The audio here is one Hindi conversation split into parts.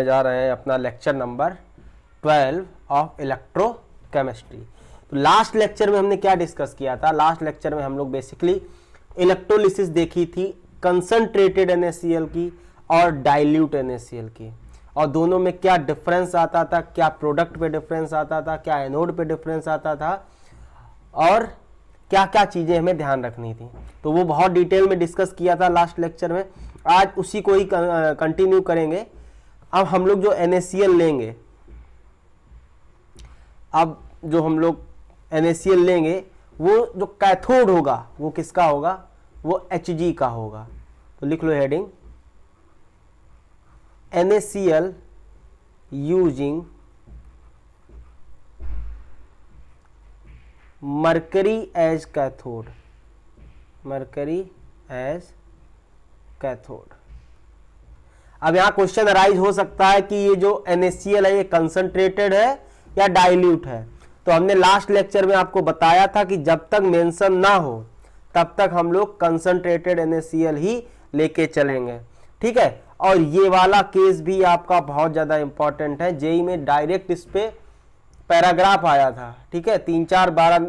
करने जा रहे हैं अपना लेक्चर नंबर 12 ऑफ इलेक्ट्रोकेमिस्ट्री। तो लास्ट लेक्चर में हमने क्या डिस्कस किया था? लास्ट लेक्चर में हम लोग बेसिकली इलेक्ट्रोलिसिस देखी थी कंसंट्रेटेड NaCl की और डाइल्यूट NaCl की, और दोनों में क्या डिफरेंस आता था, क्या प्रोडक्ट पे डिफरेंस आता था, क्या एनोड पे डिफरेंस आता था, और क्या क्या चीजें हमें ध्यान रखनी थी। तो वो बहुत डिटेल में डिस्कस किया था लास्ट लेक्चर में। आज उसी को ही कंटिन्यू करेंगे। अब हम लोग जो NaCl लेंगे, अब जो हम लोग NaCl लेंगे वो जो कैथोड होगा वो किसका होगा? वो Hg का होगा। तो लिख लो heading, NaCl using mercury as cathode, mercury as cathode. अब यहां क्वेश्चन अराइज हो सकता है कि ये जो NaCl है ये कंसंट्रेटेड है या डाइल्यूट है। तो हमने लास्ट लेक्चर में आपको बताया था कि जब तक मेंशन ना हो तब तक हम लोग कंसंट्रेटेड NaCl ही लेके चलेंगे, ठीक है। और ये वाला केस भी आपका बहुत ज्यादा इंपॉर्टेंट है। जेई में डायरेक्ट इस पे पैराग्राफ आया था, ठीक है। 3-4-12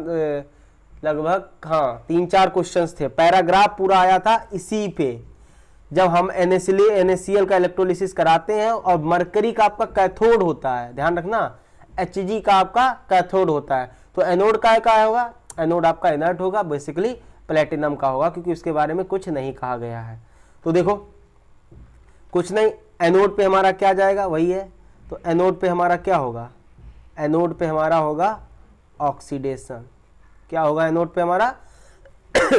लगभग, हाँ 3-4 क्वेश्चंस थे, पैराग्राफ पूरा आया था इसी पे। जब हम NaCl का इलेक्ट्रोलिसिस कराते हैं और मरकरी का आपका कैथोड होता है, ध्यान रखना, Hg का आपका कैथोड होता है, तो एनोड का होगा? एनोड आपका इनर्ट होगा, बेसिकली प्लेटिनम का होगा, क्योंकि उसके बारे में कुछ नहीं कहा गया है। तो देखो कुछ नहीं, एनोड पे हमारा क्या जाएगा? वही है। तो एनोड पे हमारा क्या होगा? एनोड पे हमारा होगा ऑक्सीडेशन। क्या होगा एनोड पे हमारा?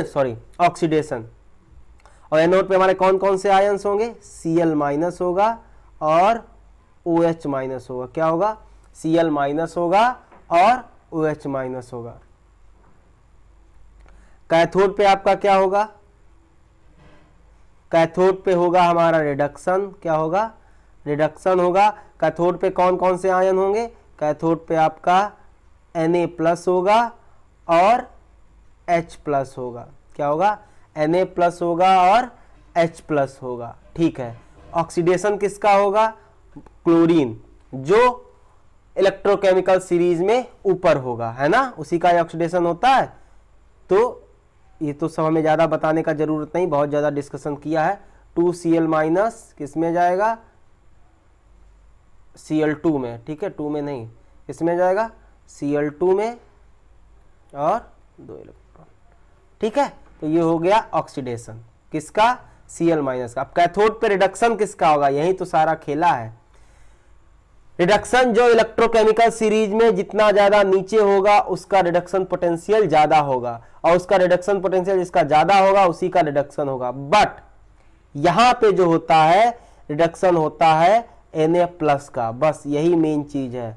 Sorry, oxidation. और एनोड पे हमारे कौन कौन से आयंस होंगे? Cl माइनस होगा और OH माइनस होगा। क्या होगा? Cl माइनस होगा और OH माइनस होगा। कैथोड पे आपका क्या होगा? कैथोड पे होगा हमारा रिडक्शन। क्या होगा? रिडक्शन होगा। कैथोड पे कौन कौन से आयन होंगे? कैथोड पे आपका Na प्लस होगा और H प्लस होगा। क्या होगा? Na प्लस होगा और H प्लस होगा, ठीक है। ऑक्सीडेशन किसका होगा? क्लोरीन, जो इलेक्ट्रोकेमिकल सीरीज में ऊपर होगा, है ना, उसी का ऑक्सीडेशन होता है। तो ये तो सब हमें ज़्यादा बताने का जरूरत नहीं, बहुत ज़्यादा डिस्कशन किया है। 2Cl माइनस किस में जाएगा? Cl2 में, ठीक है, 2 में नहीं, इसमें जाएगा Cl2 में और 2 इलेक्ट्रॉन, ठीक है। तो ये हो गया ऑक्सीडेशन किसका? Cl माइनस का। अब कैथोड पे रिडक्शन किसका होगा? यही तो सारा खेला है। रिडक्शन जो इलेक्ट्रोकेमिकल सीरीज में जितना ज्यादा नीचे होगा उसका रिडक्शन पोटेंशियल ज्यादा होगा, और उसका रिडक्शन पोटेंशियल जिसका ज्यादा होगा उसी का रिडक्शन होगा। बट यहां पे जो होता है रिडक्शन होता है Na प्लस का, बस यही मेन चीज है।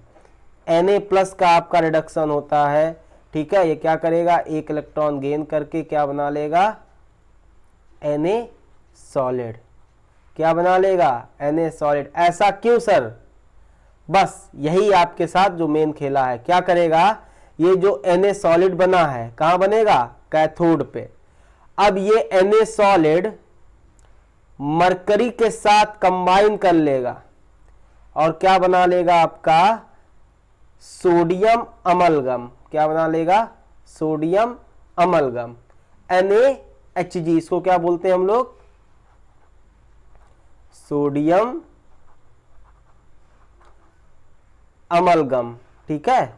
Na प्लस का आपका रिडक्शन होता है, ठीक है। ये क्या करेगा? एक इलेक्ट्रॉन गेन करके क्या बना लेगा? Na solid. क्या बना लेगा? Na solid. ऐसा क्यों सर? बस यही आपके साथ जो मेन खेला है। क्या करेगा? ये जो Na सॉलिड बना है कहां बनेगा? कैथोड पे। अब ये Na सॉलिड मरकरी के साथ कंबाइन कर लेगा और क्या बना लेगा? आपका सोडियम अमलगम। क्या बना लेगा? Sodium amalgam, NaHg। इसको क्या बोलते हैं हम लोग? सोडियम अमलगम, ठीक है।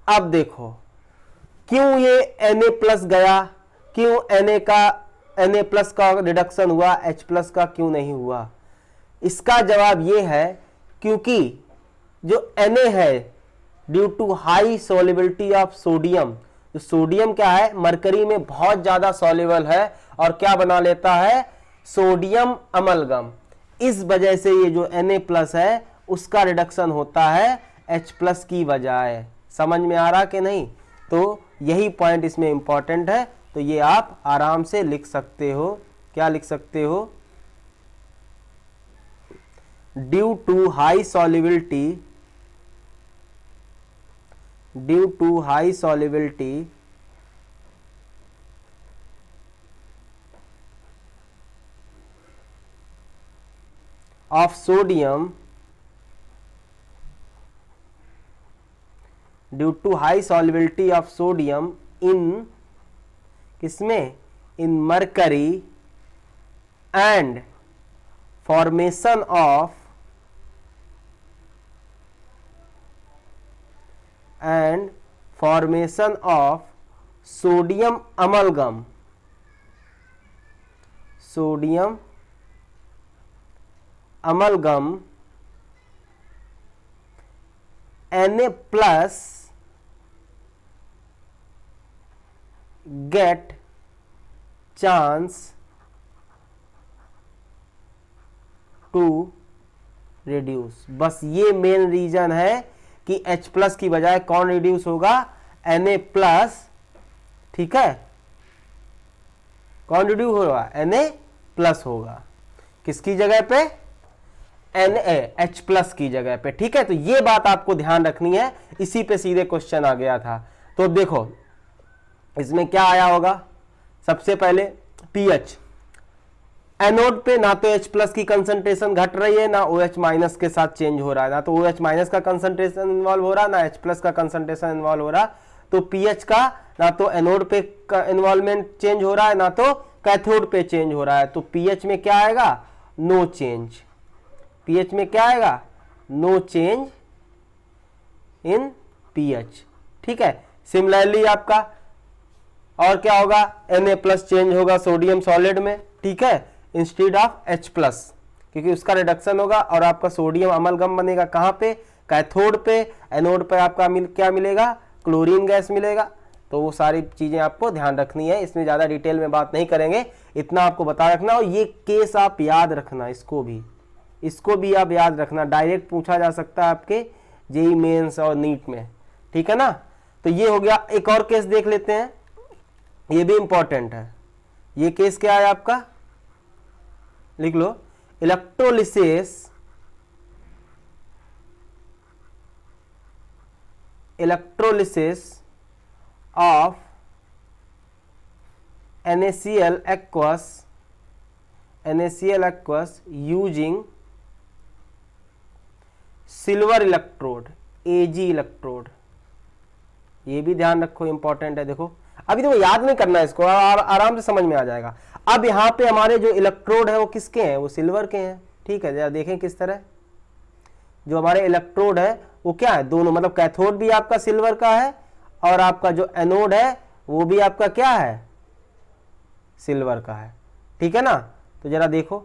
अब देखो क्यों ये Na प्लस गया, क्यों Na प्लस का रिडक्शन हुआ, H प्लस का क्यों नहीं हुआ? इसका जवाब ये है क्योंकि जो Na है due to high solubility of sodium, जो सोडियम क्या है मरकरी में बहुत ज्यादा सॉल्युबल है और क्या बना लेता है? Sodium amalgam. इस वजह से ये जो Na प्लस है उसका रिडक्शन होता है H प्लस की बजाय। समझ में आ रहा कि नहीं? तो यही पॉइंट इसमें इंपॉर्टेंट है। तो ये आप आराम से लिख सकते हो। क्या लिख सकते हो? Due to high solubility, due to high solubility of sodium due to high solubility of sodium in किसमें, in mercury and formation of sodium amalgam, sodium amalgam Na plus get chance to reduce. बस ये मेन रीजन है कि H प्लस की बजाय कौन रिड्यूस होगा, Na प्लस। ठीक है, कौन रिड्यूस होगा, Na प्लस होगा। किसकी जगह पे, H प्लस की जगह पे। ठीक है, तो ये बात आपको ध्यान रखनी है, इसी पे सीधे क्वेश्चन आ गया था। तो देखो इसमें क्या आया होगा, सबसे पहले pH, एनोड पे ना तो H प्लस की कंसंट्रेशन घट रही है, ना OH माइनस के साथ चेंज हो रहा है, ना तो OH माइनस का कंसंट्रेशन इन्वॉल्व हो रहा, ना H प्लस का कंसंट्रेशन इन्वॉल्व हो रहा। तो pH का ना तो एनोड पे इन्वॉल्वमेंट चेंज हो रहा है, ना तो कैथोड पे चेंज हो रहा है। तो pH में क्या आएगा, नो चेंज। pH में क्या आएगा, नो चेंज इन pH। ठीक है, सिमिलरली आपका और क्या होगा, Na प्लस चेंज होगा सोडियम सॉलिड में। ठीक है, इंस्टेड ऑफ H प्लस, क्योंकि उसका रिडक्शन होगा और आपका सोडियम अमलगम बनेगा कहाँ पे, कैथोड पे। एनोड पे आपका क्या मिलेगा, क्लोरीन गैस मिलेगा। तो वो सारी चीजें आपको ध्यान रखनी है, इसमें ज्यादा डिटेल में बात नहीं करेंगे, इतना आपको बता रखना। और ये केस आप याद रखना, इसको भी आप याद रखना, डायरेक्ट पूछा जा सकता है आपके जेई मेंस और नीट में। ठीक है ना, तो ये हो गया। एक और केस देख लेते हैं, ये भी इंपॉर्टेंट है। ये केस क्या है आपका, लिख लो, electrolysis of NaCl aqueous using silver electrode, Ag electrode. ये भी ध्यान रखो, इंपॉर्टेंट है। देखो अभी तो याद नहीं करना है इसको, आराम से समझ में आ जाएगा। अब यहाँ पे हमारे जो इलेक्ट्रोड है वो किसके हैं, वो सिल्वर के हैं। ठीक है, जरा देखें किस तरह, जो हमारे इलेक्ट्रोड है वो क्या है, दोनों, मतलब कैथोड भी आपका सिल्वर का है और आपका जो एनोड है वो भी आपका क्या है, सिल्वर का है। ठीक है ना, तो जरा देखो,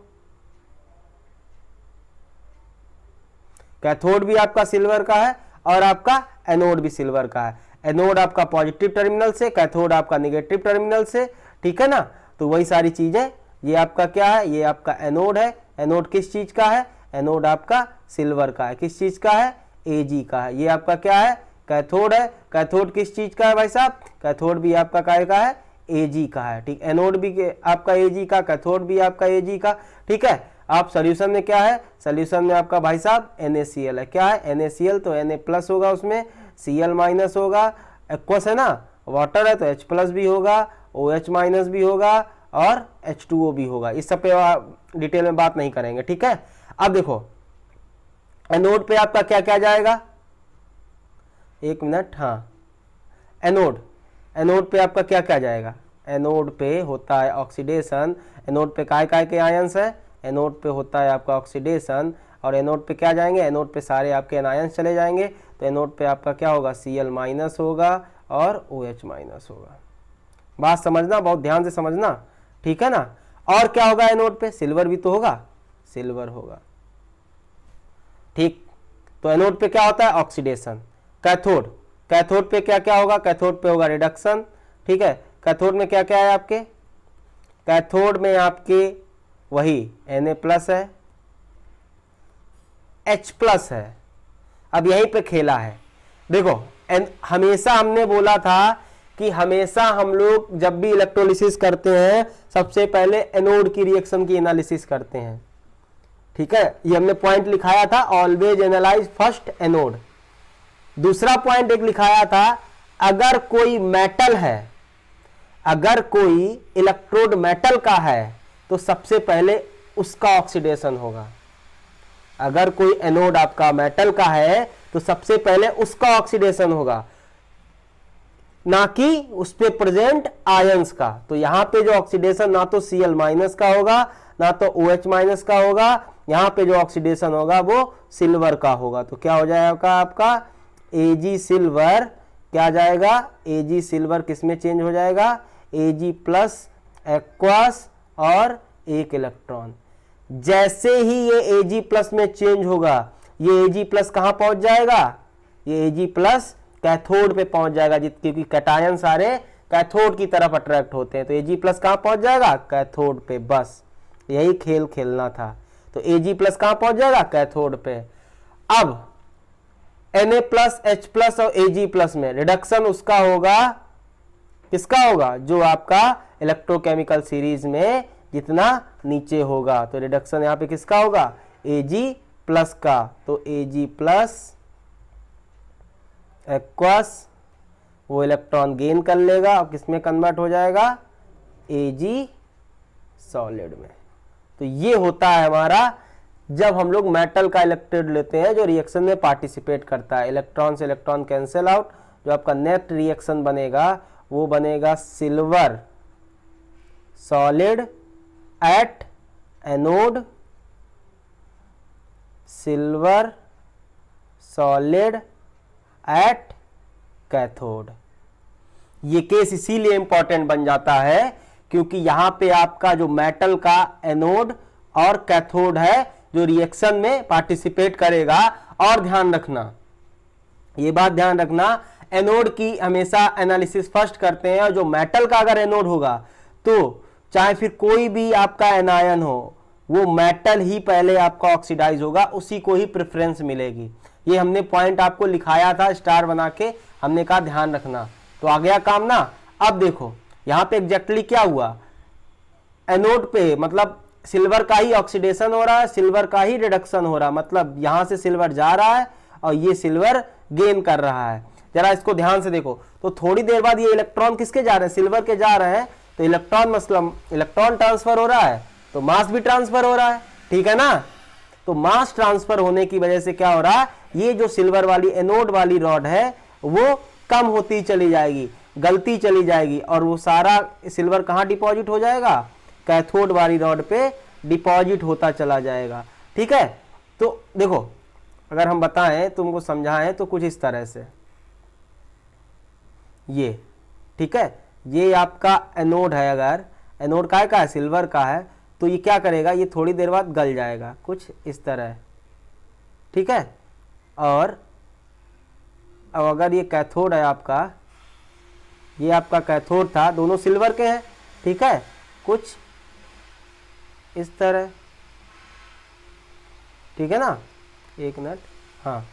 कैथोड भी आपका सिल्वर का है और आपका एनोड भी सिल्वर का है। एनोड आपका पॉजिटिव टर्मिनल से, कैथोड आपका नेगेटिव टर्मिनल से। ठीक है ना, तो वही सारी चीजें, ये आपका क्या है, ये आपका एनोड है। एनोड किस चीज का है, एनोड आपका सिल्वर का है। किस चीज का है, Ag का है। ये आपका क्या है, कैथोड है। कैथोड किस चीज का है भाई साहब, कैथोड भी आपका काय का है, Ag का है। ठीक, एनोड भी आपका Ag का, कैथोड भी आपका Ag का। ठीक है, आप सोल्यूशन में क्या है, सोल्यूशन में आपका भाई साहब NaCl है। क्या है, NaCl, तो Na प्लस होगा, उसमें Cl माइनस होगा। एक्वस है ना, वाटर है तो H प्लस भी होगा, OH माइनस भी होगा और H2O भी होगा। इस सब पे डिटेल में बात नहीं करेंगे। ठीक है, अब देखो एनोड पे आपका क्या क्या जाएगा, एक मिनट, हाँ, एनोड पे आपका क्या क्या जाएगा, एनोड पे होता है ऑक्सीडेशन। एनोड पे काय के आयंस है, एनोड पे होता है आपका ऑक्सीडेशन। और एनोड पे क्या जाएंगे, एनोड पे सारे आपके एनायंस चले जाएंगे। तो एनोड पे आपका क्या होगा, Cl माइनस होगा और OH माइनस होगा। बात समझना, बहुत ध्यान से समझना। ठीक है ना, और क्या होगा एनोड पे, सिल्वर भी तो होगा, सिल्वर होगा। ठीक, तो एनोड पे क्या होता है, ऑक्सीडेशन। कैथोड पे क्या क्या होगा, कैथोड पे होगा रिडक्शन। ठीक है, कैथोड में क्या क्या है आपके, कैथोड में आपके वही Na प्लस है, H प्लस है। अब यहीं पे खेला है, देखो हमेशा हमने बोला था कि हमेशा हम लोग जब भी इलेक्ट्रोलिसिस करते हैं सबसे पहले एनोड की रिएक्शन की एनालिसिस करते हैं। ठीक है, ये हमने पॉइंट लिखाया था, ऑलवेज एनालाइज फर्स्ट एनोड। दूसरा पॉइंट एक लिखाया था, अगर कोई मेटल है, अगर कोई इलेक्ट्रोड मेटल का है तो सबसे पहले उसका ऑक्सीडेशन होगा। अगर कोई एनोड आपका मेटल का है तो सबसे पहले उसका ऑक्सीडेशन होगा। ना कि उस पे प्रेजेंट आयंस का। तो यहां पे जो ऑक्सीडेशन ना तो Cl माइनस का होगा ना तो OH माइनस का होगा, यहां पे जो ऑक्सीडेशन होगा वो सिल्वर का होगा। तो क्या हो जाएगा आपका Ag सिल्वर, क्या जाएगा Ag सिल्वर किस में चेंज हो जाएगा, Ag प्लस एक्वास और एक इलेक्ट्रॉन। जैसे ही ये Ag प्लस में चेंज होगा ये Ag प्लस कहां पहुंच जाएगा, ये Ag प्लस कैथोड पे पहुंच जाएगा, क्योंकि कैटायन सारे कैथोड की तरफ अट्रैक्ट होते हैं। तो Ag प्लस कहां पहुंच जाएगा, कैथोड पे। बस यही खेल खेलना था। तो Ag प्लस कहां पहुंच जाएगा, कैथोड पे। अब Na प्लस H प्लस और Ag प्लस में रिडक्शन उसका होगा, किसका होगा, जो आपका इलेक्ट्रोकेमिकल सीरीज में जितना नीचे होगा। तो रिडक्शन यहां पे किसका होगा, Ag प्लस का। तो Ag प्लस एक्वास वो इलेक्ट्रॉन गेन कर लेगा और किसमें कन्वर्ट हो जाएगा, Ag सॉलिड में। तो ये होता है हमारा जब हम लोग मेटल का इलेक्ट्रोड लेते हैं जो रिएक्शन में पार्टिसिपेट करता है। इलेक्ट्रॉन से इलेक्ट्रॉन कैंसिल आउट, जो आपका नेट रिएक्शन बनेगा वो बनेगा silver solid at anode, silver solid at cathode. ये केस इसीलिए इंपॉर्टेंट बन जाता है क्योंकि यहां पे आपका जो मेटल का एनोड और कैथोड है जो रिएक्शन में पार्टिसिपेट करेगा। और ध्यान रखना, ये बात ध्यान रखना, एनोड की हमेशा एनालिसिस फर्स्ट करते हैं, और जो मेटल का अगर एनोड होगा तो चाहे फिर कोई भी आपका एनायन हो, वो मेटल ही पहले आपका ऑक्सीडाइज होगा, उसी को ही प्रेफरेंस मिलेगी। ये हमने पॉइंट आपको लिखाया था स्टार बना के, हमने कहा ध्यान रखना। तो आ गया काम ना। अब देखो यहां पे एग्जैक्टली क्या हुआ, एनोड पे मतलब सिल्वर का ही ऑक्सीडेशन हो रहा है, सिल्वर का ही रिडक्शन हो रहा है, मतलब यहां से सिल्वर जा रहा है और ये सिल्वर गेन कर रहा है। जरा इसको ध्यान से देखो, तो थोड़ी देर बाद ये इलेक्ट्रॉन किसके जा रहे हैं, सिल्वर के जा रहे हैं। तो इलेक्ट्रॉन मतलब इलेक्ट्रॉन ट्रांसफर हो रहा है तो मास भी ट्रांसफर हो रहा है, ठीक है ना। तो मास ट्रांसफर होने की वजह से क्या हो रहा है, ये जो सिल्वर वाली एनोड वाली रॉड है वो कम होती चली जाएगी, गलती चली जाएगी, और वो सारा सिल्वर कहां डिपॉजिट हो जाएगा, कैथोड वाली रॉड पे डिपॉजिट होता चला जाएगा, ठीक है। तो देखो अगर हम बताएं तुमको समझाएं तो कुछ इस तरह से, ये ठीक है, ये आपका एनोड है, अगर एनोड का है सिल्वर का है, तो ये क्या करेगा, ये थोड़ी देर बाद गल जाएगा कुछ इस तरह, ठीक है। और अब अगर ये कैथोड है आपका, ये आपका कैथोड था, दोनों सिल्वर के हैं, ठीक है, कुछ इस तरह, ठीक है ना, एक मिनट, हाँ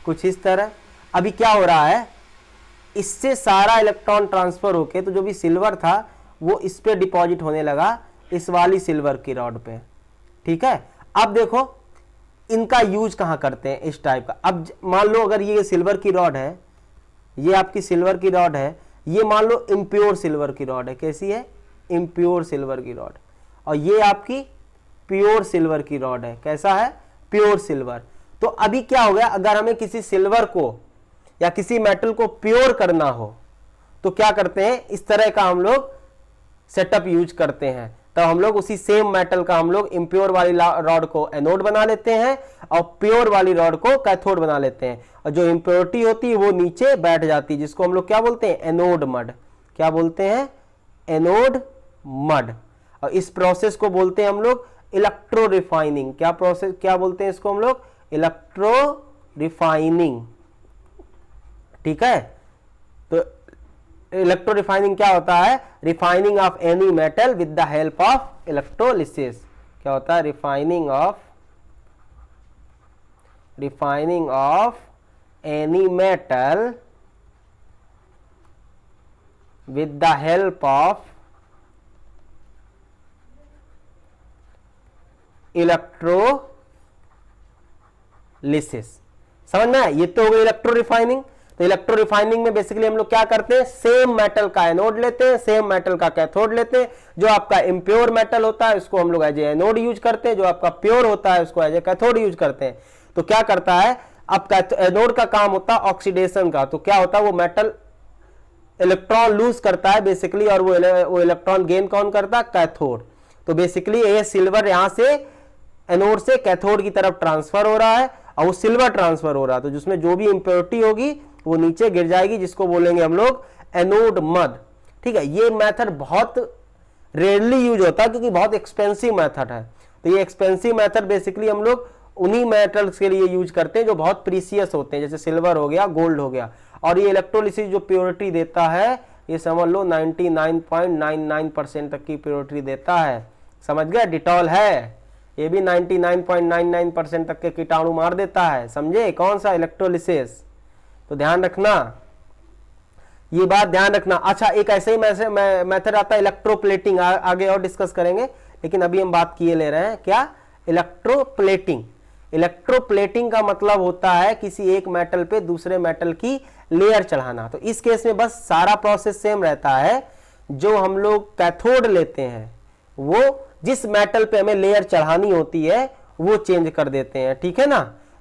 कुछ इस तरह। अभी क्या हो रहा है, इससे सारा इलेक्ट्रॉन ट्रांसफर होके तो जो भी सिल्वर था वो इस पे डिपॉजिट होने लगा, इस वाली सिल्वर की रॉड पे, ठीक है। अब देखो इनका यूज कहां करते हैं इस टाइप का। अब मान लो अगर ये सिल्वर की रॉड है, ये आपकी सिल्वर की रॉड है, ये मान लो इम्प्योर सिल्वर की रॉड है, कैसी है, इम्प्योर सिल्वर की रॉड, और ये आपकी प्योर सिल्वर की रॉड है, कैसा है, प्योर सिल्वर। तो अभी क्या हो गया, अगर हमें किसी सिल्वर को या किसी मेटल को प्योर करना हो तो क्या करते हैं, इस तरह का हम लोग सेटअप यूज करते हैं। तब हम लोग उसी सेम मेटल का हम लोग इम्प्योर वाली रॉड को एनोड बना लेते हैं और प्योर वाली रॉड को कैथोड बना लेते हैं, और जो इम्प्योरिटी होती है वो नीचे बैठ जाती है, जिसको हम लोग क्या बोलते हैं, एनोड मड। क्या बोलते हैं, एनोड मड। और इस प्रोसेस को बोलते हैं हम लोग इलेक्ट्रो रिफाइनिंग। क्या प्रोसेस, क्या बोलते हैं इसको हम लोग, इलेक्ट्रो रिफाइनिंग, ठीक है। तो इलेक्ट्रो रिफाइनिंग क्या होता है, refining of any metal with the help of electrolysis. क्या होता है, refining of any metal with the help of electrolysis. समझ में आया, ये तो हो गई इलेक्ट्रो रिफाइनिंग। तो इलेक्ट्रो रिफाइनिंग में बेसिकली हम लोग क्या करते हैं, सेम मेटल का एनोड लेते हैं, सेम मेटल का कैथोड लेते हैं। जो आपका इम्प्योर मेटल होता है उसको हम लोग एज ए एनोड यूज करते हैं, जो आपका प्योर होता है उसको एज ए कैथोड यूज करते हैं। तो क्या करता है, अब एनोड का काम होता है ऑक्सीडेशन का, तो क्या होता है, वो मेटल इलेक्ट्रॉन लूज करता है बेसिकली, और वो इलेक्ट्रॉन गेन कौन करता है? कैथोड। तो बेसिकली ये सिल्वर यहां से एनोड से कैथोड की तरफ ट्रांसफर हो रहा है, और वो सिल्वर ट्रांसफर हो रहा है, तो जिसमें जो भी इंप्योरिटी होगी वो नीचे गिर जाएगी, जिसको बोलेंगे हम लोग एनोड मड। ठीक है, ये मेथड बहुत रेयरली यूज होता है क्योंकि बहुत एक्सपेंसिव मेथड है। तो ये एक्सपेंसिव मेथड बेसिकली हम लोग उन्हीं मेटल्स के लिए यूज करते हैं जो बहुत प्रीसियस होते हैं, जैसे सिल्वर हो गया, गोल्ड हो गया। और ये इलेक्ट्रोलिसिस जो प्योरिटी देता है, ये समझ लो 99.99% तक की प्योरिटी देता है। समझ गए? डिटॉल है, ये भी 99.99% तक के कीटाणु मार देता है। समझे? कौन सा? इलेक्ट्रोलिसिस। तो ध्यान रखना, ये बात ध्यान रखना। अच्छा, एक ऐसे ही मेथड आता है इलेक्ट्रोप्लेटिंग, आगे और डिस्कस करेंगे, लेकिन अभी हम बात किए ले रहे हैं क्या? इलेक्ट्रोप्लेटिंग। इलेक्ट्रोप्लेटिंग का मतलब होता है किसी एक मेटल पे दूसरे मेटल की लेयर चढ़ाना। तो इस केस में बस सारा प्रोसेस सेम रहता है। जो हम लोग कैथोड लेते हैं वो जिस मेटल पे हमें लेयर चढ़ानी होती है वो चेंज कर देते हैं। ठीक है ना?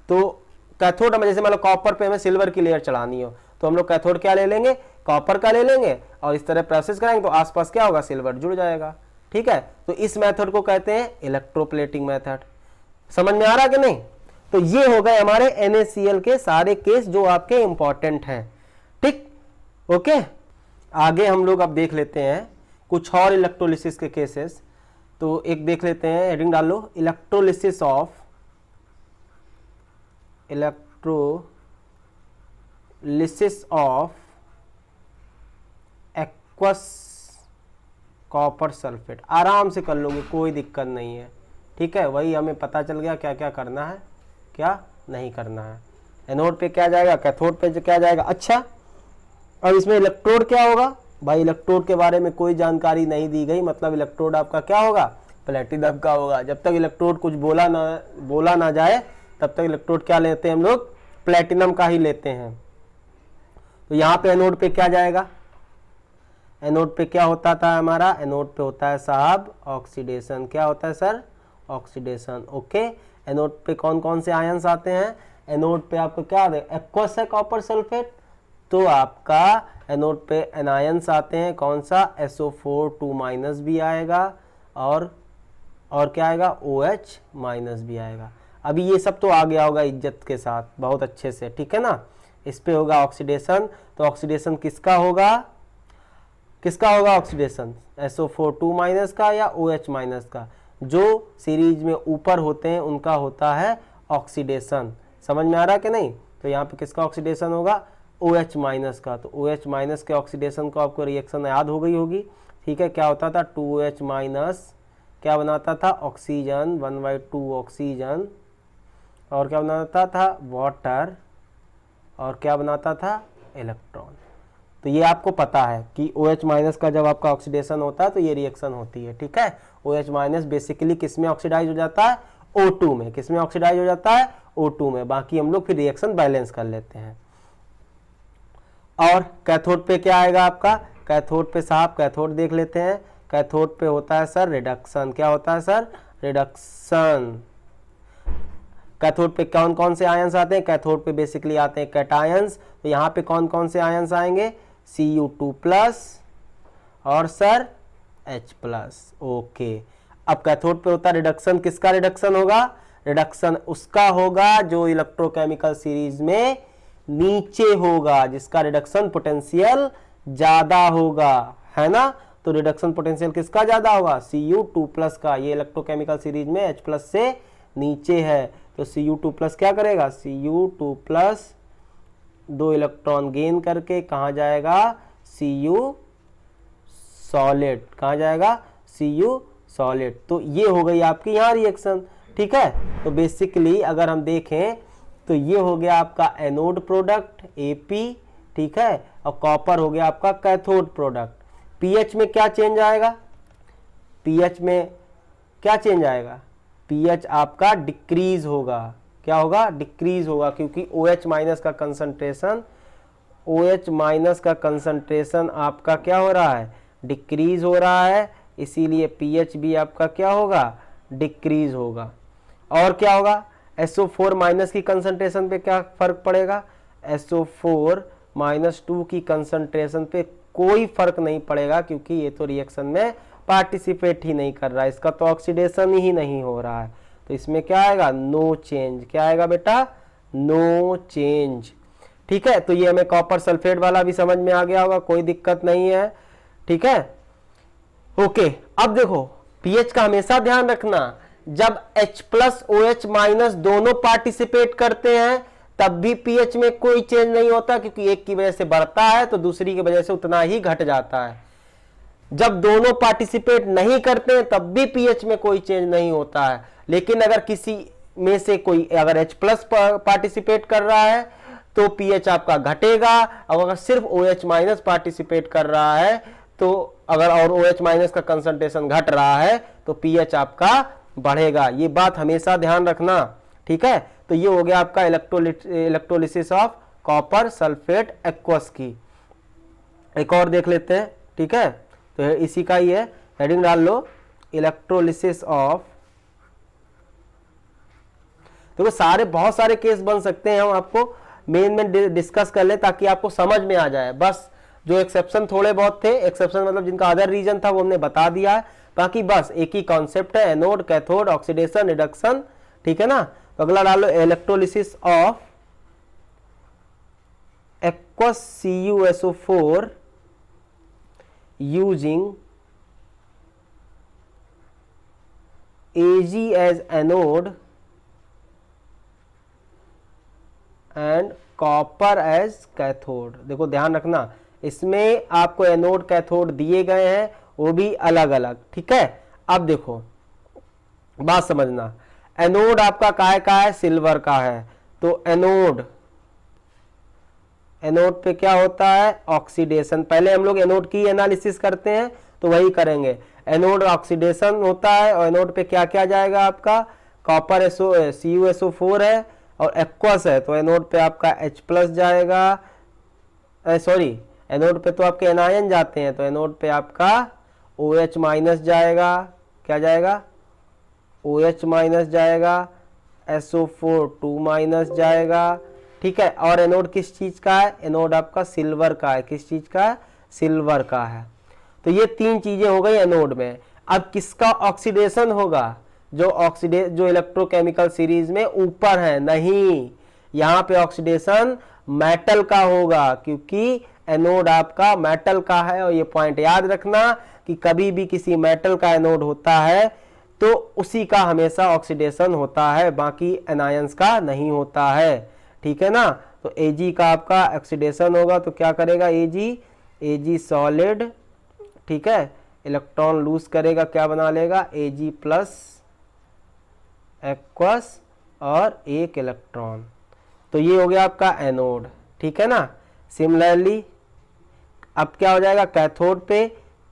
तो कैथोड में जैसे मान लो कॉपर पे हमें सिल्वर की लेयर चढ़ानी हो, तो हम लोग कैथोड क्या ले लेंगे? कॉपर का ले लेंगे, और इस तरह प्रोसेस करेंगे तो आसपास क्या होगा? सिल्वर जुड़ जाएगा। ठीक है, तो इस मेथड को कहते हैं इलेक्ट्रोप्लेटिंग मेथड। समझ में आ रहा कि नहीं? तो ये हो गए हमारे NaCl के सारे केस जो आपके इंपॉर्टेंट हैं। ठीक, ओके। आगे हम लोग अब देख लेते हैं कुछ और इलेक्ट्रोलिसिस के केसेस। तो एक देख लेते हैं, हेडिंग डाल लो, electrolysis of aqueous copper sulphate. आराम से कर लोगे, कोई दिक्कत नहीं है। ठीक है, वही हमें पता चल गया क्या क्या करना है, क्या नहीं करना है। एनोड पे क्या जाएगा, कैथोड पे क्या जाएगा। अच्छा, अब इसमें इलेक्ट्रोड क्या होगा? भाई इलेक्ट्रोड के बारे में कोई जानकारी नहीं दी गई, मतलब इलेक्ट्रोड आपका क्या होगा? प्लेटिनम का होगा। जब तक इलेक्ट्रोड कुछ बोला ना जाए तब तक इलेक्ट्रोड क्या लेते हैं हम लोग? प्लेटिनम का ही लेते हैं। तो यहाँ पे एनोड पे क्या जाएगा? एनोड पे क्या होता था हमारा? एनोड पे होता है साहब ऑक्सीडेशन। क्या होता है सर? ऑक्सीडेशन। ओके, एनोड पे कौन कौन से आयंस आते हैं? एनोड पे आपको क्या आते हैं? एक्वस है कॉपर सल्फेट, तो आपका एनोड पे एनायंस आते हैं। कौन सा? SO4 2- भी आएगा, और क्या आएगा? OH- भी आएगा। अभी ये सब तो आ गया होगा इज्जत के साथ, बहुत अच्छे से। ठीक है ना? इस पे होगा ऑक्सीडेशन। तो ऑक्सीडेशन किसका होगा? किसका होगा ऑक्सीडेशन? SO4 2- का या OH- का? जो सीरीज में ऊपर होते हैं उनका होता है ऑक्सीडेशन। समझ में आ रहा है कि नहीं? तो यहाँ पे किसका ऑक्सीडेशन होगा? OH- का। तो OH- के ऑक्सीडेशन को आपको रिएक्शन याद हो गई होगी। ठीक है, क्या होता था? 2OH- क्या बनाता था? ऑक्सीजन, 1/2 ऑक्सीजन, और क्या बनाता था? वाटर, और क्या बनाता था? इलेक्ट्रॉन। तो ये आपको पता है कि OH- का जब आपका ऑक्सीडेशन होता है तो ये रिएक्शन होती है। ठीक है, OH- बेसिकली किस में ऑक्सीडाइज हो जाता है? O2 में। किस में ऑक्सीडाइज हो जाता है? O2 में। बाकी हम लोग फिर रिएक्शन बैलेंस कर लेते हैं। और कैथोड पे क्या आएगा आपका? कैथोड पे साहब, कैथोड देख लेते हैं। कैथोड पे होता है सर रिडक्शन। क्या होता है सर? रिडक्शन। कैथोड पे कौन कौन से आयंस आते हैं? कैथोड पे बेसिकली आते हैं कैटायंस। तो यहाँ पे कौन कौन से आयंस आएंगे? Cu2+ और सर H+। ओके, अब कैथोड पे होता है रिडक्शन। किसका रिडक्शन होगा? रिडक्शन उसका होगा जो इलेक्ट्रोकेमिकल सीरीज में नीचे होगा, जिसका रिडक्शन पोटेंशियल ज्यादा होगा, है ना? तो रिडक्शन पोटेंशियल किसका ज्यादा होगा? Cu2+ का। ये इलेक्ट्रोकेमिकल सीरीज में H+ से नीचे है, तो Cu2+ क्या करेगा? Cu2+ 2 इलेक्ट्रॉन गेन करके कहाँ जाएगा? Cu solid. कहाँ जाएगा? Cu solid. तो ये हो गई आपकी यहाँ रिएक्शन। ठीक है, तो बेसिकली अगर हम देखें तो ये हो गया आपका एनोड प्रोडक्ट Ap। ठीक है, और कॉपर हो गया आपका कैथोड प्रोडक्ट। पीएच में क्या चेंज आएगा? पीएच में क्या चेंज आएगा? पीएच आपका डिक्रीज होगा। क्या होगा? डिक्रीज होगा, क्योंकि OH- का कंसंट्रेशन आपका क्या हो रहा है? डिक्रीज हो रहा है, इसीलिए पीएच भी आपका क्या होगा? डिक्रीज होगा। और क्या होगा? SO4- की कंसंट्रेशन पे क्या फर्क पड़ेगा? SO4 -2 की कंसंट्रेशन पे कोई फर्क नहीं पड़ेगा, क्योंकि ये तो रिएक्शन में पार्टिसिपेट ही नहीं कर रहा है, इसका तो ऑक्सीडेशन ही नहीं हो रहा है। तो इसमें क्या आएगा, नो चेंज। क्या आएगा बेटा, नो चेंज। ठीक है, तो ये हमें कॉपर सल्फेट वाला भी समझ में आ गया होगा, कोई दिक्कत नहीं है। ठीक है, ओके। अब देखो पीएच का हमेशा ध्यान रखना, जब H प्लस OH माइनस दोनों पार्टिसिपेट करते हैं तब भी पीएच में कोई चेंज नहीं होता, क्योंकि एक की वजह से बढ़ता है तो दूसरी की वजह से उतना ही घट जाता है। जब दोनों पार्टिसिपेट नहीं करते हैं तब भी पीएच में कोई चेंज नहीं होता है। लेकिन अगर किसी में से कोई, अगर H प्लस पार्टिसिपेट कर रहा है तो पीएच आपका घटेगा, और अगर सिर्फ OH माइनस पार्टिसिपेट कर रहा है तो अगर और OH माइनस का कंसंट्रेशन घट रहा है तो पीएच आपका बढ़ेगा। ये बात हमेशा ध्यान रखना। ठीक है, तो ये हो गया आपका electrolysis of copper sulphate aqueous की। एक और देख लेते हैं। ठीक है, तो इसी का ही है, हेडिंग डाल लो, इलेक्ट्रोलिसिस ऑफ। देखो सारे बहुत सारे केस बन सकते हैं, हम आपको मेन में डिस्कस कर ले ताकि आपको समझ में आ जाए। बस जो एक्सेप्शन थोड़े बहुत थे, एक्सेप्शन मतलब जिनका अदर रीजन था वो हमने बता दिया है, बाकी बस एक ही कॉन्सेप्ट है, एनोड, कैथोड, ऑक्सीडेशन, रिडक्शन। ठीक है ना, तो अगला डालो, electrolysis of aqueous CuSO4 using Ag as anode and copper as cathode। देखो ध्यान रखना, इसमें आपको एनोड कैथोड दिए गए हैं, वो भी अलग अलग। ठीक है, अब देखो बात समझना, एनोड आपका काय का है, सिल्वर का है। तो एनोड पे क्या होता है, ऑक्सीडेशन। पहले हम लोग एनोड की एनालिसिस करते हैं तो वही करेंगे। एनोड ऑक्सीडेशन होता है, और एनोड पे क्या क्या जाएगा आपका, कॉपर CuSO4 है और एक्वस है, तो एनोड पे आपका H प्लस जाएगा, सॉरी एनोड पे तो आपके एनायन जाते हैं, तो एनोड पे आपका OH माइनस जाएगा। क्या जाएगा, OH माइनस जाएगा, SO4 2 माइनस जाएगा। ठीक है, और एनोड किस चीज का है, एनोड आपका सिल्वर का है। किस चीज का है, सिल्वर का है। तो ये तीन चीजें हो गई एनोड में। अब किसका ऑक्सीडेशन होगा, जो इलेक्ट्रोकेमिकल सीरीज में ऊपर है, नहीं, यहाँ पे ऑक्सीडेशन मेटल का होगा, क्योंकि एनोड आपका मेटल का है। और ये पॉइंट याद रखना कि कभी भी किसी मेटल का एनोड होता है तो उसी का हमेशा ऑक्सीडेशन होता है, बाकी एनायंस का नहीं होता है। ठीक है ना, तो Ag का आपका ऑक्सीडेशन होगा, तो क्या करेगा Ag सॉलिड। ठीक है, इलेक्ट्रॉन लूज करेगा, क्या बना लेगा, Ag प्लस एक्वस और एक इलेक्ट्रॉन। तो ये हो गया आपका एनोड। ठीक है ना, सिमिलरली अब क्या हो जाएगा,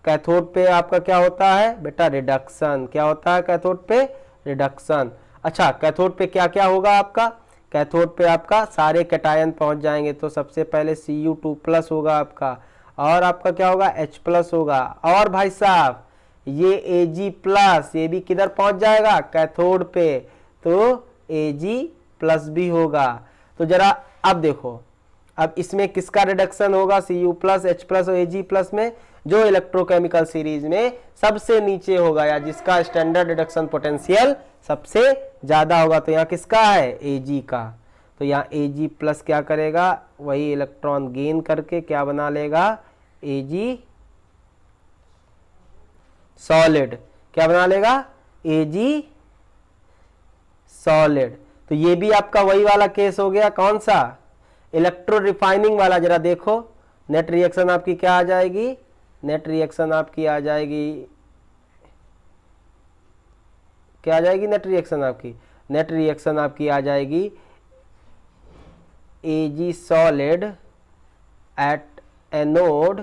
कैथोड पे आपका क्या होता है बेटा, रिडक्शन। क्या होता है कैथोड पे, रिडक्शन। अच्छा, कैथोड पे क्या क्या होगा आपका, कैथोड पे आपका सारे कैटायन पहुंच जाएंगे, तो सबसे पहले Cu2 प्लस होगा आपका, और आपका क्या होगा, H प्लस होगा, और भाई साहब ये Ag प्लस, ये भी किधर पहुंच जाएगा, कैथोड पे, तो Ag प्लस भी होगा। तो जरा अब देखो, अब इसमें किसका रिडक्शन होगा, Cu प्लस, H प्लस और Ag प्लस में, जो इलेक्ट्रोकेमिकल सीरीज में सबसे नीचे होगा या जिसका स्टैंडर्ड रिडक्शन पोटेंशियल सबसे ज्यादा होगा। तो यहाँ किसका है, Ag का। तो यहाँ Ag प्लस क्या करेगा, वही इलेक्ट्रॉन गेन करके क्या बना लेगा, Ag सॉलिड। क्या बना लेगा, Ag सॉलिड। तो ये भी आपका वही वाला केस हो गया, कौन सा, इलेक्ट्रो रिफाइनिंग वाला। जरा देखो नेट रिएक्शन आपकी क्या आ जाएगी, नेट रिएक्शन आपकी आ जाएगी, क्या आ जाएगी, नेट रिएक्शन आपकी आ जाएगी Ag solid at anode,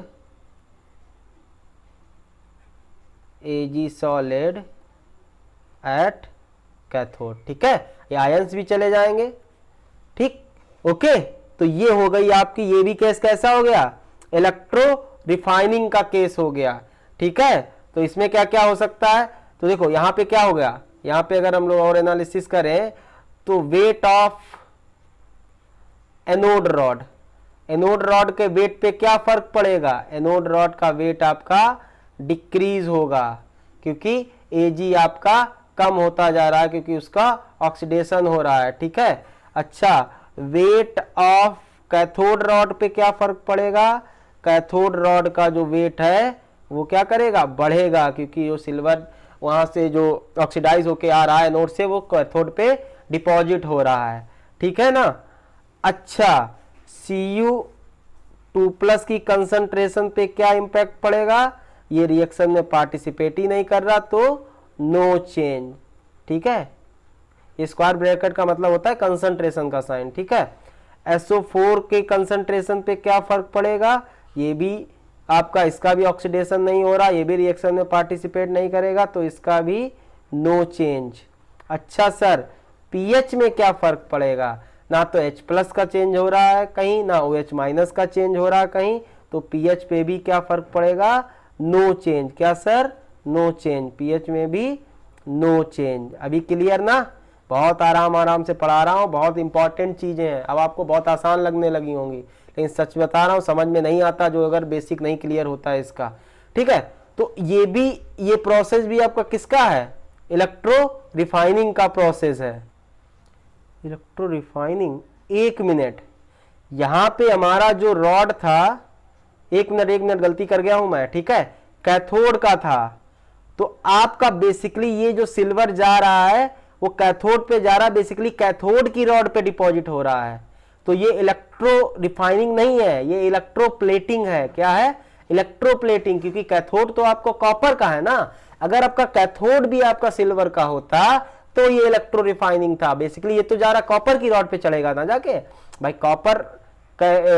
Ag solid at cathode. ठीक है, ये आयंस भी चले जाएंगे। ठीक, ओके। तो ये हो गई आपकी, ये भी केस कैसा हो गया, इलेक्ट्रो रिफाइनिंग का केस हो गया। ठीक है, तो इसमें क्या क्या हो सकता है, तो देखो यहाँ पे क्या हो गया, यहाँ पे अगर हम लोग और एनालिसिस करें तो weight of anode rod, anode rod के वेट पे क्या फर्क पड़ेगा, एनोड रॉड का वेट आपका डिक्रीज होगा क्योंकि Ag आपका कम होता जा रहा है क्योंकि उसका ऑक्सीडेशन हो रहा है। ठीक है, अच्छा वेट ऑफ कैथोड रॉड पे क्या फर्क पड़ेगा, कैथोड रॉड का जो वेट है वो क्या करेगा, बढ़ेगा क्योंकि जो सिल्वर वहां से जो ऑक्सीडाइज होके आ रहा है एनोड से वो कैथोड पे डिपॉजिट हो रहा है। ठीक है ना। अच्छा Cu2+ की कंसंट्रेशन पे क्या इंपैक्ट पड़ेगा, ये रिएक्शन में पार्टिसिपेट ही नहीं कर रहा तो नो चेंज। ठीक है, ये स्क्वायर ब्रैकेट का मतलब होता है कंसंट्रेशन का साइन। ठीक है, SO4 के कंसंट्रेशन पे क्या फर्क पड़ेगा, ये भी आपका, इसका भी ऑक्सीडेशन नहीं हो रहा, ये भी रिएक्शन में पार्टिसिपेट नहीं करेगा तो इसका भी नो चेंज। अच्छा सर पीएच में क्या फर्क पड़ेगा, ना तो H+ का चेंज हो रहा है कहीं, ना OH- का चेंज हो रहा है कहीं, तो पीएच पे भी क्या फर्क पड़ेगा, नो चेंज। क्या सर, नो चेंज, पीएच में भी नो चेंज। अभी क्लियर ना, बहुत आराम से पढ़ा रहा हूँ, बहुत इंपॉर्टेंट चीजें हैं। अब आपको बहुत आसान लगने लगी होंगी, लेकिन सच बता रहा हूँ समझ में नहीं आता जो अगर बेसिक नहीं क्लियर होता है इसका। ठीक है, तो ये प्रोसेस भी आपका किसका है, इलेक्ट्रो रिफाइनिंग का प्रोसेस है। इलेक्ट्रो रिफाइनिंग, एक मिनट, यहां पे हमारा जो रॉड था, एक मिनट गलती कर गया हूं मैं। ठीक है, कैथोड का था, तो आपका बेसिकली ये जो सिल्वर जा रहा है वो कैथोड पे जा रहा है, बेसिकली कैथोड की रॉड पे डिपॉजिट हो रहा है। तो ये इलेक्ट्रो रिफाइनिंग नहीं है, ये इलेक्ट्रोप्लेटिंग है। क्या है, इलेक्ट्रोप्लेटिंग, क्योंकि कैथोड तो आपको कॉपर का है ना, अगर आपका कैथोड भी आपका सिल्वर का होता तो ये इलेक्ट्रो रिफाइनिंग था। बेसिकली ये तो जा रहा कॉपर की रॉड पे चलेगा ना जाके, भाई कॉपर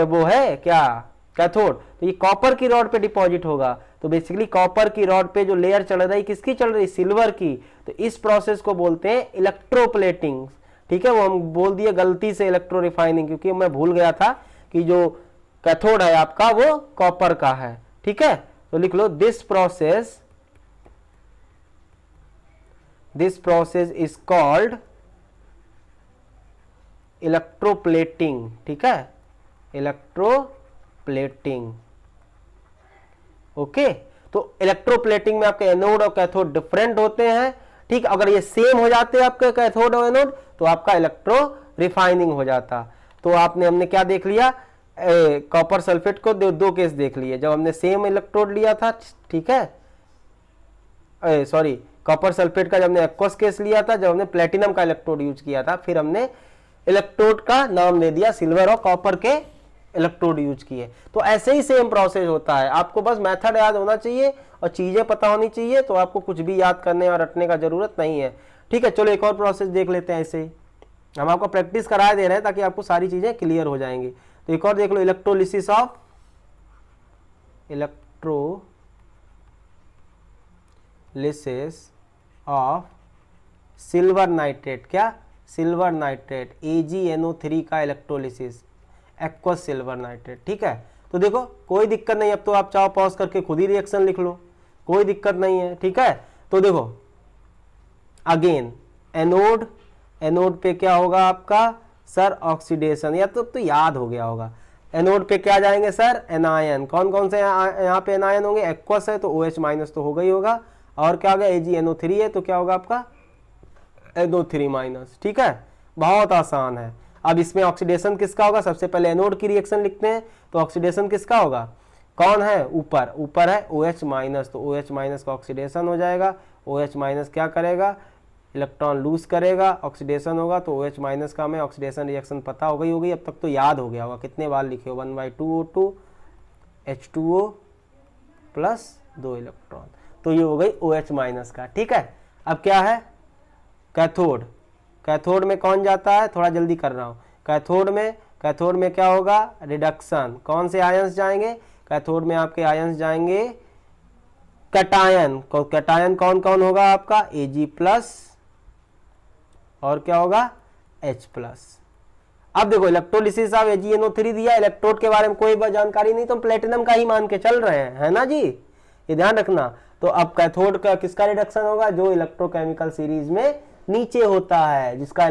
वो है क्या कैथोड, तो ये कॉपर की रॉड पे डिपॉजिट होगा। तो बेसिकली कॉपर की रॉड पे जो लेयर चल रही, किसकी चल रही, सिल्वर की, तो इस प्रोसेस को बोलते हैं इलेक्ट्रोप्लेटिंग। ठीक है, वो हम बोल दिए गलती से इलेक्ट्रो रिफाइनिंग, क्योंकि मैं भूल गया था कि जो कैथोड है आपका वो कॉपर का है। ठीक है, तो लिख लो this process is called electroplating. ठीक है, इलेक्ट्रोप्लेटिंग। ओके, तो इलेक्ट्रोप्लेटिंग में आपके एनोड और कैथोड डिफरेंट होते हैं। ठीक, अगर ये सेम हो जाते आपके कैथोड और एनोड तो आपका इलेक्ट्रो रिफाइनिंग हो जाता। तो हमने क्या देख लिया, कॉपर सल्फेट को दो केस देख लिए, जब हमने सेम इलेक्ट्रोड लिया था। ठीक है, सॉरी, कॉपर सल्फेट का जब हमने एक्वस केस लिया था, जब हमने प्लेटिनम का इलेक्ट्रोड यूज किया था, फिर हमने इलेक्ट्रोड का नाम दे दिया सिल्वर और कॉपर के इलेक्ट्रोड यूज किए। तो ऐसे ही सेम प्रोसेस होता है, आपको बस मेथड याद होना चाहिए और चीजें पता होनी चाहिए, तो आपको कुछ भी याद करने और रटने का जरूरत नहीं है। ठीक है, चलो एक और प्रोसेस देख लेते हैं। ऐसे ही हम आपको प्रैक्टिस करा दे रहे हैं ताकि आपको सारी चीजें क्लियर हो जाएंगी। तो एक और देख लो, इलेक्ट्रोलिसिस ऑफ सिल्वर नाइट्रेट। क्या, सिल्वर नाइट्रेट, AgNO3 का इलेक्ट्रोलिसिस, एक्वस सिल्वर नाइट्रेट। ठीक है, तो देखो कोई दिक्कत नहीं, अब तो आप चाहो पॉज करके खुद ही रिएक्शन लिख लो, कोई दिक्कत नहीं है। ठीक है, तो देखो अगेन एनोड पे क्या होगा आपका सर, ऑक्सीडेशन, या तो याद हो गया होगा। एनोड पे क्या जाएंगे सर, एनायन। कौन कौन से यहाँ पे एनायन होंगे, एक्वस है तो OH- तो होगा ही होगा, और क्या होगा AgNO3 है तो क्या होगा आपका NO3-। ठीक है, बहुत आसान है। अब इसमें ऑक्सीडेशन किसका होगा, सबसे पहले एनोड की रिएक्शन लिखते हैं, तो ऑक्सीडेशन किसका होगा, कौन है ऊपर है OH-, तो OH- का ऑक्सीडेशन हो जाएगा। OH- क्या करेगा, इलेक्ट्रॉन लूज करेगा, ऑक्सीडेशन होगा, तो OH- का हमें ऑक्सीडेशन रिएक्शन पता हो गई होगी, अब तक तो याद हो गया होगा। कितने बार लिखे हो, 1/2O2 H2O प्लस 2 इलेक्ट्रॉन, तो ये हो गई OH- का। ठीक है, अब क्या है कैथोड में कौन जाता है, थोड़ा जल्दी कर रहा हूं। कैथोड में क्या होगा, रिडक्शन। कौन से आयंस जाएंगे, कैथोड में आपके आयंस जाएंगे कैटायन। कैटायन कौन कौन होगा आपका, Ag+ और क्या होगा H+। अब देखो इलेक्ट्रोलिसिस ऑफ AgNO3 दिया, इलेक्ट्रोड के बारे में कोई जानकारी नहीं, तो प्लेटिनम का ही मान के चल रहे हैं, है ना जी, ये ध्यान रखना। तो अब कैथोड का किसका रिडक्शन होगा, जो इलेक्ट्रोकेमिकल सीरीज में नीचे होता है, जिसका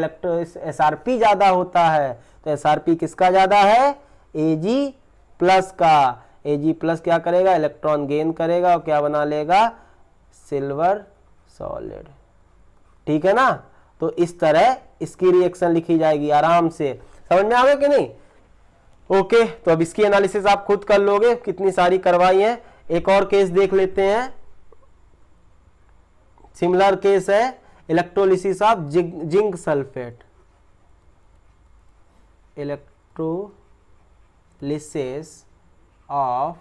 SRP ज्यादा होता है। तो SRP किसका ज्यादा है, Ag प्लस का, Ag प्लस क्या करेगा, इलेक्ट्रॉन गेन करेगा और क्या बना लेगा, सिल्वर सॉलिड। ठीक है ना। तो इस तरह इसकी रिएक्शन लिखी जाएगी आराम से, समझ में आ गया कि नहीं। ओके, तो अब इसकी एनालिसिस आप खुद कर लोगे, कितनी सारी करवाई है। एक और केस देख लेते हैं, सिमिलर केस है electrolysis of zinc sulphate. Electrolysis of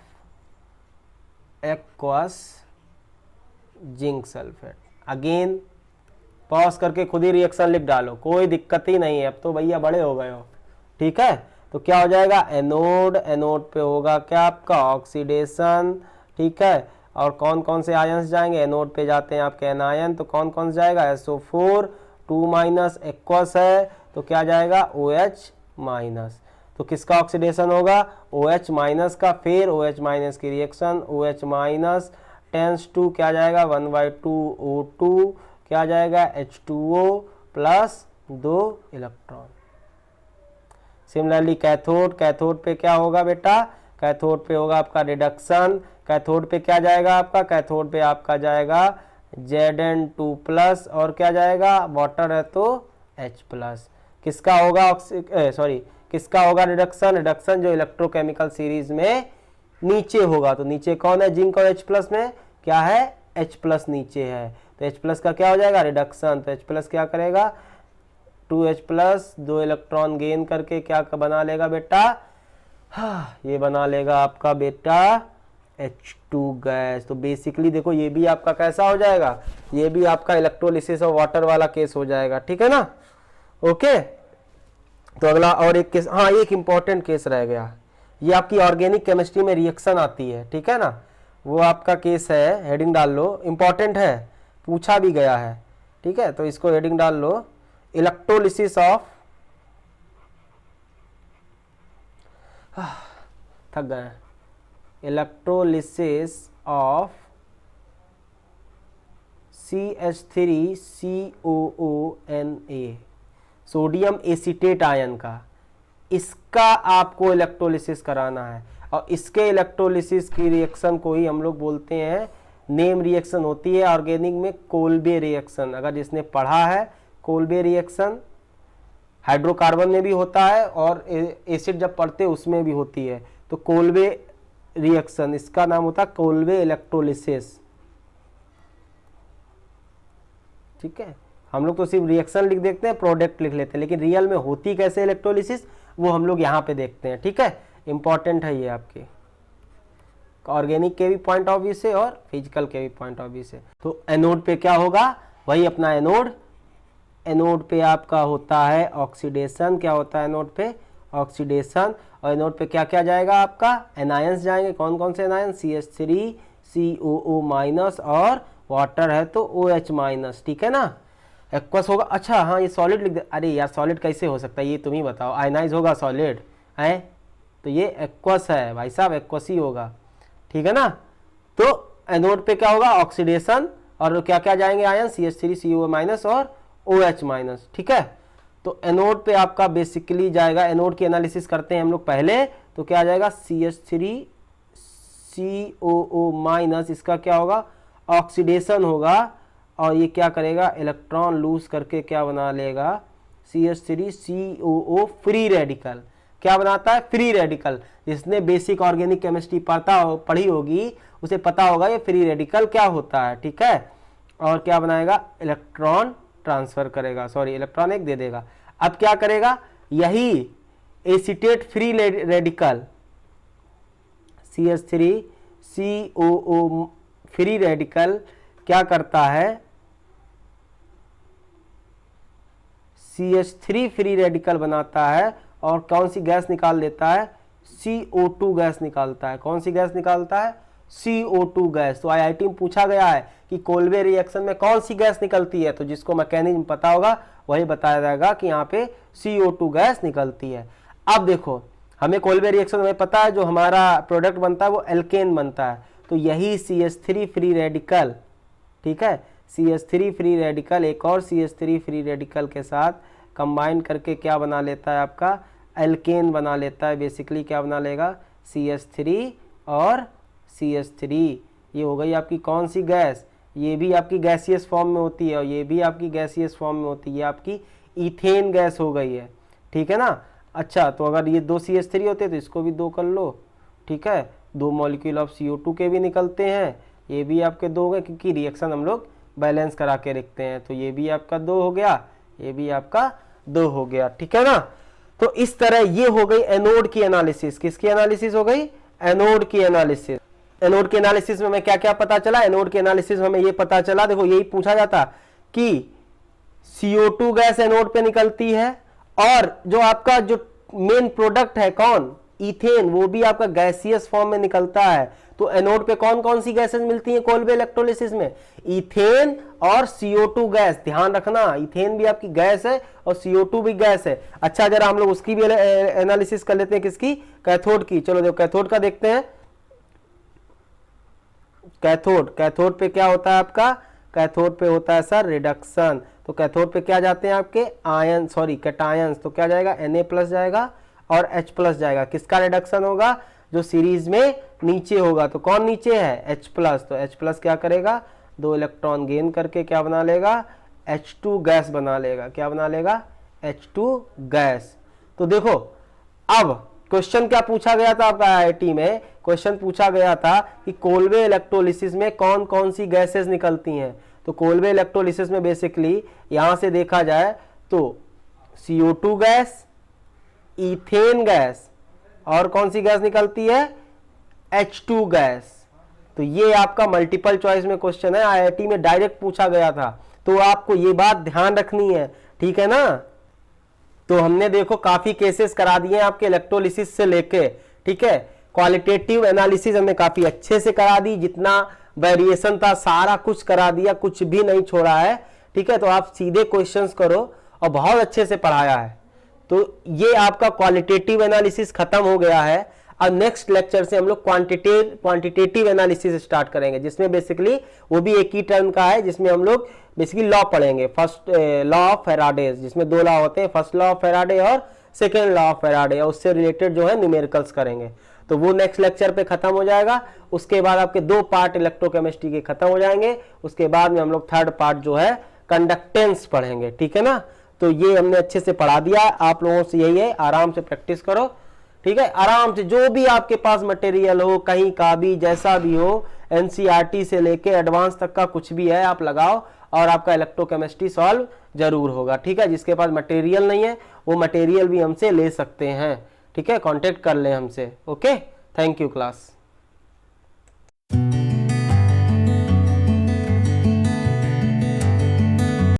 aqueous zinc sulphate. Again pause करके खुद ही रिएक्शन लिख डालो, कोई दिक्कत ही नहीं है, अब तो भैया बड़े हो गए हो। ठीक है, तो क्या हो जाएगा, एनोड, एनोड पे होगा क्या आपका ऑक्सीडेशन। ठीक है, और कौन कौन से आयन्स जाएंगे, एनोड पे जाते हैं आपके एनायन, तो कौन कौन से जाएगा, SO4 2- एक्वस है तो क्या जाएगा, OH-। तो किसका ऑक्सीडेशन होगा, OH- का, फिर OH- की रिएक्शन, OH- टेंस टू क्या जाएगा 1/2 O2, क्या जाएगा H2O plus 2 electron. Similarly cathode, cathode पे क्या होगा बेटा, कैथोड पे होगा आपका रिडक्शन, कैथोड पे क्या जाएगा आपका, कैथोड पे आपका जाएगा Zn2 प्लस और क्या जाएगा, वाटर है तो H प्लस। किसका होगा किसका होगा रिडक्शन, रिडक्शन जो इलेक्ट्रोकेमिकल सीरीज में नीचे होगा, तो नीचे कौन है, जिंक और H प्लस में क्या है, H प्लस नीचे है, तो H प्लस का क्या हो जाएगा रिडक्शन, तो H प्लस क्या करेगा 2H प्लस 2 इलेक्ट्रॉन गेन करके क्या बना लेगा बेटा, ये बना लेगा आपका बेटा H2 गैस। तो बेसिकली देखो ये भी आपका कैसा हो जाएगा, ये भी आपका इलेक्ट्रोलिसिस और वाटर वाला केस हो जाएगा। ठीक है ना। ओके, तो अगला और एक केस, हाँ एक इंपॉर्टेंट केस रह गया, ये आपकी ऑर्गेनिक केमिस्ट्री में रिएक्शन आती है। ठीक है ना, वो आपका केस है, हेडिंग डाल लो, इंपॉर्टेंट है, पूछा भी गया है। ठीक है, तो इसको हेडिंग डाल लो, इलेक्ट्रोलिसिस ऑफ, थक गए, electrolysis of CH3COONA, sodium acetate ion का, इसका आपको इलेक्ट्रोलिसिस कराना है। और इसके इलेक्ट्रोलिसिस की रिएक्शन को ही हम लोग बोलते हैं, नेम रिएक्शन होती है ऑर्गेनिक में कोल्बे रिएक्शन। अगर जिसने पढ़ा है कोल्बे रिएक्शन, हाइड्रोकार्बन में भी होता है और एसिड जब पढ़ते उसमें भी होती है, तो कोल्बे रिएक्शन, इसका नाम होता है कोल्बे इलेक्ट्रोलिसिस। ठीक है, हम लोग तो सिर्फ रिएक्शन लिख देते हैं, प्रोडक्ट लिख लेते हैं, लेकिन रियल में होती कैसे इलेक्ट्रोलिसिस वो हम लोग यहाँ पे देखते हैं। ठीक है, इंपॉर्टेंट है ये आपके ऑर्गेनिक के भी पॉइंट ऑफ व्यू से और फिजिकल के भी पॉइंट ऑफ व्यू से। तो एनोड पे क्या होगा, वही अपना एनोड, एनोड पे आपका होता है ऑक्सीडेशन, क्या होता है एनोड पे ऑक्सीडेशन, और एनोड पे क्या क्या जाएगा आपका, एनायंस जाएंगे, कौन कौन से एनायन, CH3 COO- और वाटर है तो OH-। ठीक है ना, एक्वस होगा, अच्छा हाँ ये सॉलिड लिख दे, अरे यार सॉलिड कैसे हो सकता है ये तुम ही बताओ, आयनाइज होगा सॉलिड है, तो ये एक्वस है भाई साहब, एक्वस ही होगा। ठीक है ना, तो एनोड पे क्या होगा ऑक्सीडेशन, और क्या क्या जाएंगे आयन, CH3 COO- और OH-। ठीक है, तो एनोड पे आपका बेसिकली जाएगा, एनोड की एनालिसिस करते हैं हम लोग पहले, तो क्या आ जाएगा CH3 COO-, इसका क्या होगा ऑक्सीडेशन होगा, और ये क्या करेगा इलेक्ट्रॉन लूज करके क्या बना लेगा CH3 COO फ्री रेडिकल। क्या बनाता है, फ्री रेडिकल। जिसने बेसिक ऑर्गेनिक केमिस्ट्री पढ़ी होगी उसे पता होगा ये फ्री रेडिकल क्या होता है। ठीक है, और क्या बनाएगा इलेक्ट्रॉन ट्रांसफर करेगा, सॉरी इलेक्ट्रॉन एक दे देगा। अब क्या करेगा, यही acetate free radical CH3 COO free radical क्या करता है, CH3 फ्री रेडिकल बनाता है और कौन सी गैस निकाल देता है, CO2 गैस निकालता है। कौन सी गैस निकालता है, CO2 गैस। तो IIT में पूछा गया है कि कोल्बे रिएक्शन में कौन सी गैस निकलती है, तो जिसको मैकेनिज्म पता होगा वही बताया जाएगा कि यहाँ पे CO2 गैस निकलती है। अब देखो हमें कोल्बे रिएक्शन में पता है जो हमारा प्रोडक्ट बनता है वो एल्केन बनता है, तो यही CH3 फ्री रेडिकल, ठीक है, CH3 फ्री रेडिकल एक और CH3 फ्री रेडिकल के साथ कंबाइन करके क्या बना लेता है आपका एल्केन बना लेता है, बेसिकली क्या बना लेगा, CH3 और CH3। ये हो गई आपकी कौन सी गैस, ये भी आपकी गैसियस फॉर्म में होती है और ये भी आपकी गैसियस फॉर्म में होती है, ये आपकी इथेन गैस हो गई है, ठीक है ना। अच्छा, तो अगर ये 2 CH3 होते तो इसको भी 2 कर लो, ठीक है, 2 मॉलिक्यूल ऑफ CO2 के भी निकलते हैं, ये भी आपके 2 हो गए, क्योंकि रिएक्शन हम लोग बैलेंस करा के रखते हैं। तो ये भी आपका 2 हो गया, ये भी आपका 2 हो गया, ठीक है ना। तो इस तरह ये हो गई एनोड की एनालिसिस। किसकी एनालिसिस हो गई, एनोड की एनालिसिस। एनोड के एनालिसिस में हमें क्या क्या पता चला, एनोड के एनालिसिस में हमें ये पता चला, देखो यही पूछा जाता कि CO2 गैस एनोड पे निकलती है और जो आपका जो मेन प्रोडक्ट है कौन, इथेन, वो भी आपका गैसियस फॉर्म में निकलता है। तो एनोड पे कौन कौन सी गैसेस मिलती हैं कोलबे इलेक्ट्रोलिसिस में, इथेन और CO2 गैस। ध्यान रखना, इथेन भी आपकी गैस है और CO2 भी गैस है। अच्छा, जरा हम लोग उसकी भी एनालिसिस कर लेते हैं, किसकी, कैथोड की। चलो देखो कैथोड का देखते हैं। कैथोड पे क्या होता है आपका, कैथोड पे होता है सर रिडक्शन। तो कैथोड पे क्या जाते हैं आपके आयन, सॉरी कैटायंस, तो क्या जाएगा, Na+ जाएगा और H+ जाएगा। किसका रिडक्शन होगा, जो सीरीज में नीचे होगा। तो कौन नीचे है, H+, तो H+ क्या करेगा, 2 इलेक्ट्रॉन गेन करके क्या बना लेगा, H2 गैस बना लेगा। क्या बना लेगा, H2 गैस। तो देखो अब क्वेश्चन क्या पूछा गया था आपका IIT में, क्वेश्चन पूछा गया था कि कोलबे इलेक्ट्रोलिसिस में कौन कौन सी गैसेस निकलती हैं। तो कोलबे इलेक्ट्रोलिसिस में बेसिकली यहां से देखा जाए तो CO2 गैस, इथेन गैस और कौन सी गैस निकलती है, H2 गैस। तो ये आपका मल्टीपल चॉइस में क्वेश्चन है, IIT में डायरेक्ट पूछा गया था, तो आपको ये बात ध्यान रखनी है, ठीक है ना। तो हमने देखो काफी केसेस करा दिए आपके इलेक्ट्रोलिसिस से लेके, ठीक है। क्वालिटेटिव एनालिसिस हमने काफी अच्छे से करा दी, जितना वेरिएशन था सारा कुछ करा दिया, कुछ भी नहीं छोड़ा है, ठीक है। तो आप सीधे क्वेश्चंस करो और बहुत अच्छे से पढ़ाया है। तो ये आपका क्वालिटेटिव एनालिसिस खत्म हो गया है। अब नेक्स्ट लेक्चर से हम लोग क्वांटिटेटिव एनालिसिस स्टार्ट करेंगे, जिसमें बेसिकली वो भी एक ही टर्म का है, जिसमें हम लोग बेसिकली लॉ पढ़ेंगे। फर्स्ट लॉ ऑफ फैराडे, जिसमें 2 लॉ होते हैं, फर्स्ट लॉ ऑफ फैराडे और सेकेंड लॉ ऑफ फैराडे, और उससे रिलेटेड जो है न्यूमेरिकल्स करेंगे। तो वो नेक्स्ट लेक्चर पे खत्म हो जाएगा। उसके बाद आपके 2 पार्ट इलेक्ट्रोकेमिस्ट्री के खत्म हो जाएंगे। उसके बाद में हम लोग 3rd पार्ट जो है कंडक्टेंस पढ़ेंगे, ठीक है ना। तो ये हमने अच्छे से पढ़ा दिया, आप लोगों से यही है, आराम से प्रैक्टिस करो, ठीक है। आराम से जो भी आपके पास मटेरियल हो, कहीं का भी जैसा भी हो, NCERT से लेके एडवांस तक का कुछ भी है आप लगाओ और आपका इलेक्ट्रोकेमिस्ट्री सॉल्व जरूर होगा, ठीक है। जिसके पास मटेरियल नहीं है वो मटेरियल भी हमसे ले सकते हैं, ठीक है, कांटेक्ट कर लें हमसे। Okay, thank you class.